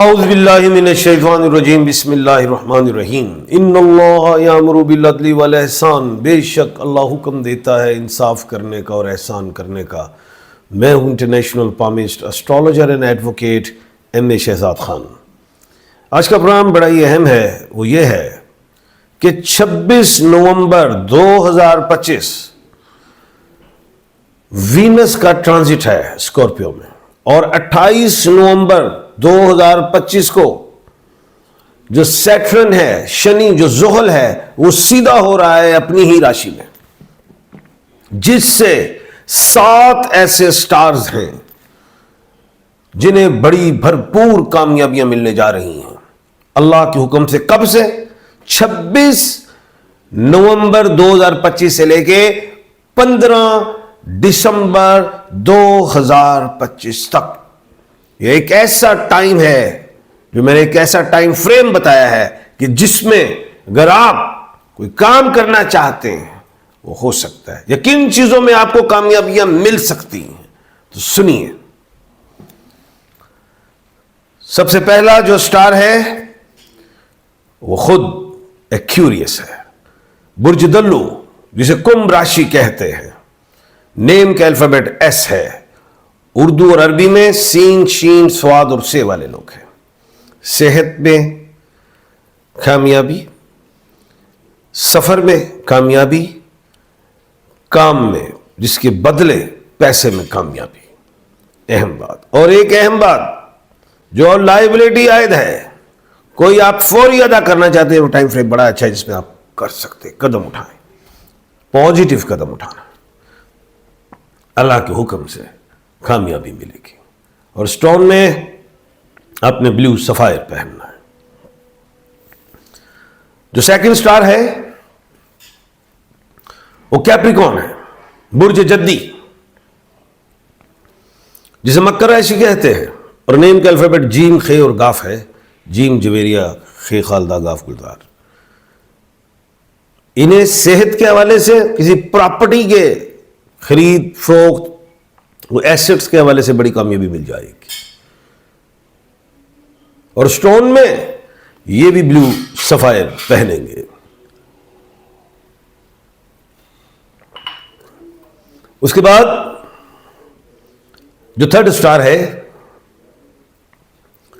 औज़ुबिल्लाहिमिनश्शैतानिर्रजीम बिस्मिल्लाहिर्रहमानिर्रहीम इन्नल्लाह यामुरु बिल अदली वल एहसान। बेशक अल्लाह हुक्म देता है इंसाफ करने का और एहसान करने का। मैं हूँ international palmist astrologer and advocate M.A. Shahzad Khan. आज का प्रोग्राम बड़ा ही अहम है। वो ये है कि 26 नवंबर 2025 वीनस का ट्रांजिट है स्कॉर्पियो में, और 28 नवंबर 2025 को जो सैटर्न है, शनि जो ज़ुहल है, वो सीधा हो रहा है अपनी ही राशि में, जिससे 7 ऐसे स्टार्स हैं जिन्हें बड़ी भरपूर कामयाबियां मिलने जा रही हैं अल्लाह के हुक्म से। कब से? 26 नवंबर 2025 से लेके 15 दिसंबर 2025 तक। यह एक ऐसा टाइम है, जो मैंने एक ऐसा टाइम फ्रेम बताया है कि जिसमें अगर आप कोई काम करना चाहते हैं वो हो सकता है, या किन चीजों में आपको कामयाबियां मिल सकती हैं। तो सुनिए, सबसे पहला जो स्टार है वो खुद एक्यूरियस है, बुर्ज दल्लू, जिसे कुंभ राशि कहते हैं। नेम का अल्फाबेट S है। उर्दू और अरबी में सीन, शीन, स्वाद और से वाले लोग हैं। सेहत में कामयाबी, सफर में कामयाबी, काम में जिसके बदले पैसे में कामयाबी। अहम बात। और एक अहम बात, जो लायबिलिटी आयद है, कोई आप फौरी अदा करना चाहते हैं, वो टाइम फ्रेम बड़ा अच्छा है जिसमें आप कर सकते हैं। कदम उठाएं, पॉजिटिव कदम उठाना, अल्लाह के हुक्म से कामयाबी मिलेगी। और स्टोन में आपने ब्लू सफायर पहनना है। जो सेकंड स्टार है वो कैप्रिकॉर्न है, बुर्ज जद्दी, जिसे मकर राशि कहते हैं। और नेम का अल्फाबेट जीम, खे और गाफ है। जीम जवेरिया, खे खालदा, गाफ गुलजार। इन्हें सेहत के हवाले से, किसी प्रॉपर्टी के खरीद फरोख्त, वो एसेट्स के हवाले से बड़ी कामयाबी मिल जाएगी। और स्टोन में ये भी ब्लू सफायर पहनेंगे। उसके बाद जो थर्ड स्टार है,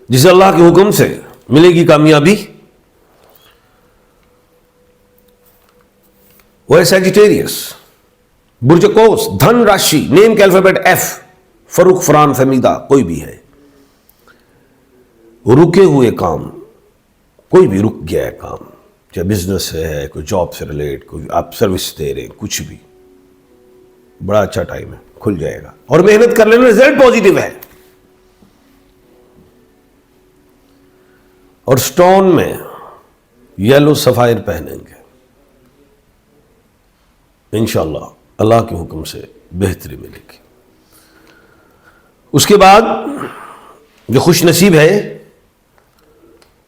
जिसे अल्लाह के हुक्म से मिलेगी कामयाबी, वो है सैजिटेरियस, बुर्ज कौस, धन राशि। नेम के अल्फाबेट F, फरूख, फरहान, फमीदा, कोई भी है। रुके हुए काम, कोई भी रुक गया है काम, चाहे बिजनेस है, कोई जॉब से रिलेट, कोई आप सर्विस दे रहे हैं, कुछ भी, बड़ा अच्छा टाइम है, खुल जाएगा। और मेहनत कर लेना, रिजल्ट पॉजिटिव है। और स्टोन में येलो सफायर पहनेंगे, इंशाअल्लाह अल्लाह के हुक्म से बेहतरी मिलेगी। उसके बाद जो खुश नसीब है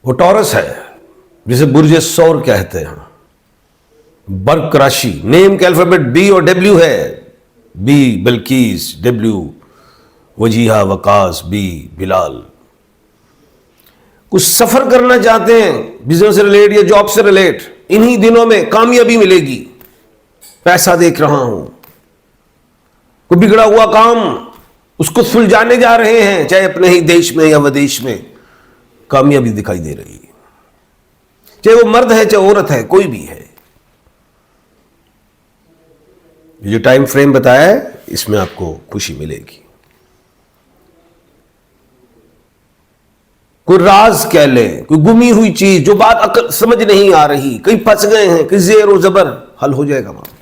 वो टॉरस है, जिसे बुर्ज सौर कहते हैं, बर्क राशि। नेम के अल्फाबेट B और W है। B बल्कीस, W Wajiha, Waqas, B Bilal. कुछ सफर करना चाहते हैं, बिजनेस से रिलेट या जॉब से रिलेट, इन्हीं दिनों में कामयाबी मिलेगी। पैसा देख रहा हूं, कोई बिगड़ा हुआ काम, उसको सुलझाने जा रहे हैं, चाहे अपने ही देश में या विदेश में, कामयाबी दिखाई दे रही है। चाहे वो मर्द है, चाहे औरत है, कोई भी है। ये जो टाइम फ्रेम बताया है, इसमें आपको खुशी मिलेगी। कोई राज कह ले, कोई गुमी हुई चीज, जो बात समझ नहीं आ रही, कहीं फंस गए हैं, कहीं जेर और जबर, हल हो जाएगा मामला।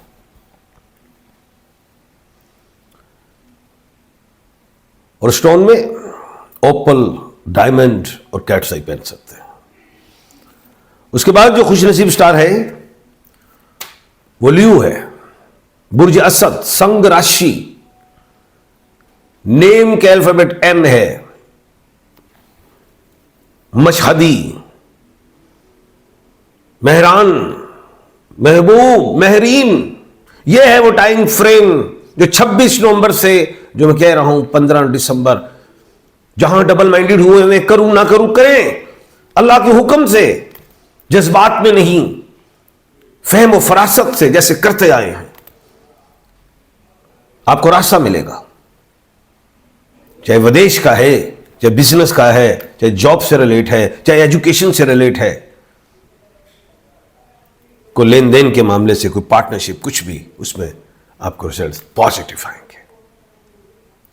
और स्टोन में ओपल, डायमंड और कैट्स आई पहन सकते हैं। उसके बाद जो खुश नसीब स्टार है वो लियो है, बुर्ज असद, संग राशि। नेम के अल्फाबेट M है। मशहदी, मेहरान, महबूब, महरीन, यह है वो टाइम फ्रेम जो 26 नवंबर से, जो मैं कह रहा हूं 15 दिसंबर जहां डबल माइंडेड हुए हुए करूं ना करूं, करें अल्लाह के हुक्म से, जज्बात में नहीं, फहम और फरासत से जैसे करते आए हैं, आपको रास्ता मिलेगा। चाहे विदेश का है, चाहे बिजनेस का है, चाहे जॉब से रिलेट है, चाहे एजुकेशन से रिलेट है, कोई लेन देन के मामले से, कोई पार्टनरशिप, कुछ भी, उसमें आपको रिजल्ट पॉजिटिव आएंगे।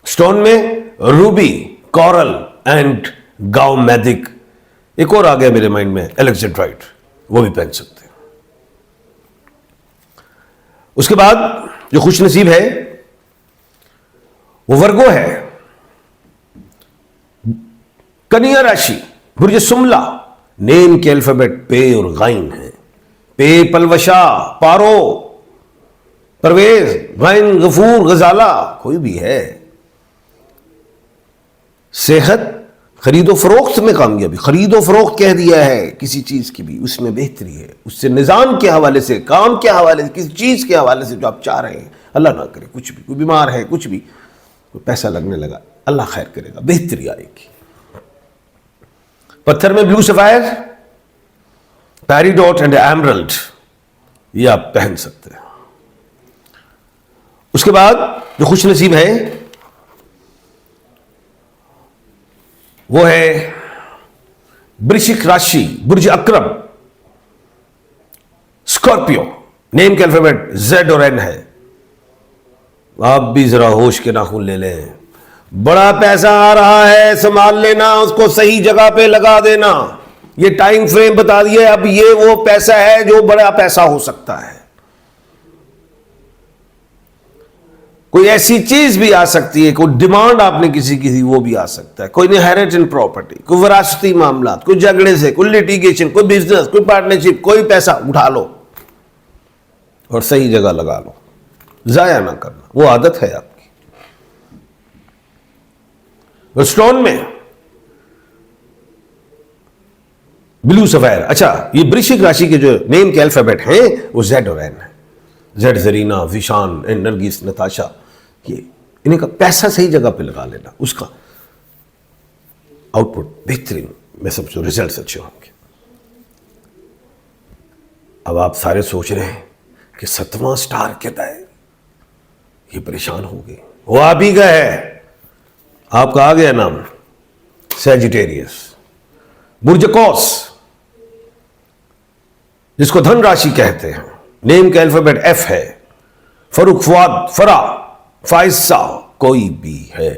स्टोन में रूबी, कोरल एंड गाओ मैजिक, एक और आ गया मेरे माइंड में एलेक्जेंड्राइट, वो भी पहन सकते हैं। उसके बाद जो खुश नसीब है वो वर्गो है, कन्या राशि, बुर्ज सुमला, नेम के अल्फाबेट पे और गाइन है। पे पलवशा, पारो, परवेज, गाइन, गफूर, गजाला, कोई भी है। सेहत, खरीदो फरोख्त में कामयाबी, खरीदो फरोख्त कह दिया है किसी चीज की भी, उसमें बेहतरी है। उससे निजाम के हवाले से, काम के हवाले से, किसी चीज के हवाले से जो आप चाह रहे हैं, अल्लाह ना करे कुछ भी, कोई बीमार है, कुछ भी, कोई पैसा लगने लगा, अल्लाह खैर करेगा, बेहतरी आएगी। पत्थर में ब्लू सफायर, पैरीडॉट एंड एमरल्ड, ये आप पहन सकते हैं। उसके बाद जो खुश नसीब है वो है वृश्चिक राशि, बुर्ज अक्रम, स्कॉर्पियो, नेम के अल्फाबेट जेड और एन है। आप भी जरा होश के नाखून ले लें, बड़ा पैसा आ रहा है, संभाल लेना, उसको सही जगह पे लगा देना। ये टाइम फ्रेम बता दिया, अब ये वो पैसा है जो बड़ा पैसा हो सकता है। कोई ऐसी चीज भी आ सकती है, कोई डिमांड आपने किसी की थी, वो भी आ सकता है। कोई इनहेरिटेंस प्रॉपर्टी, कोई विरासती मामला, कोई झगड़े से, कोई लिटिगेशन, कोई बिजनेस, कोई पार्टनरशिप, कोई पैसा उठा लो और सही जगह लगा लो, जाया ना करना, वो आदत है आपकी। स्टोन में ब्लू सफायर। अच्छा, ये वृश्चिक राशि के जो नेम के अल्फाबेट हैं वो जेड और एन है। जेड जरीना, विशान एंड नरगिस, नताशा, ये इन्हें का पैसा सही जगह पे लगा लेना, उसका आउटपुट बेहतरीन, मैं समझूं रिजल्ट अच्छे होंगे। अब आप सारे सोच रहे हैं कि 7वां स्टार क्या है, ये परेशान हो गए, वो आप ही का है, आपका आ गया नाम सैजिटेरियस, बुर्ज कौस, जिसको धन राशि कहते हैं, नेम का अल्फाबेट एफ है। फरुख, फुआद, फरा, फाइसा, कोई भी है।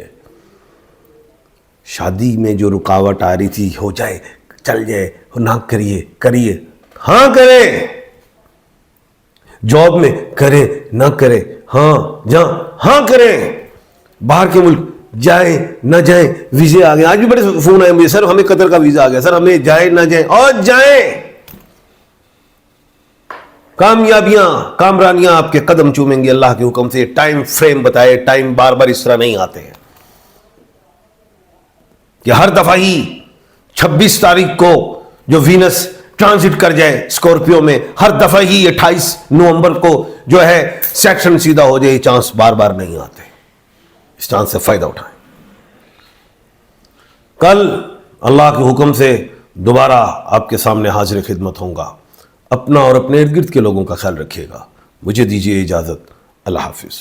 शादी में जो रुकावट आ रही थी, हो जाए, चल जाए, ना करिए, करिए, हां करें। जॉब में करें ना करें, हां जा, हां करें। बाहर के मुल्क जाए ना जाए, वीजे आ गए, आज भी बड़े फोन आए मुझे, सर हमें कतर का वीजा आ गया, सर हमें जाए ना जाए, और जाए। कामयाबियां, कामरानियां आपके कदम चूमेंगे अल्लाह के हुक्म से। टाइम फ्रेम बताए, टाइम बार बार इस तरह नहीं आते हैं कि हर दफा ही 26 तारीख को जो वीनस ट्रांजिट कर जाए स्कॉर्पियो में, हर दफा ही 28 नवंबर को जो है सेक्शन सीधा हो जाए, चांस बार बार नहीं आते। इस चांस से फायदा उठाएं। कल अल्लाह के हुक्म से दोबारा आपके सामने हाजिर खिदमत होऊंगा। अपना और अपने इर्द गिर्द के लोगों का ख्याल रखिएगा। मुझे दीजिए इजाजत। अल्लाह हाफिज।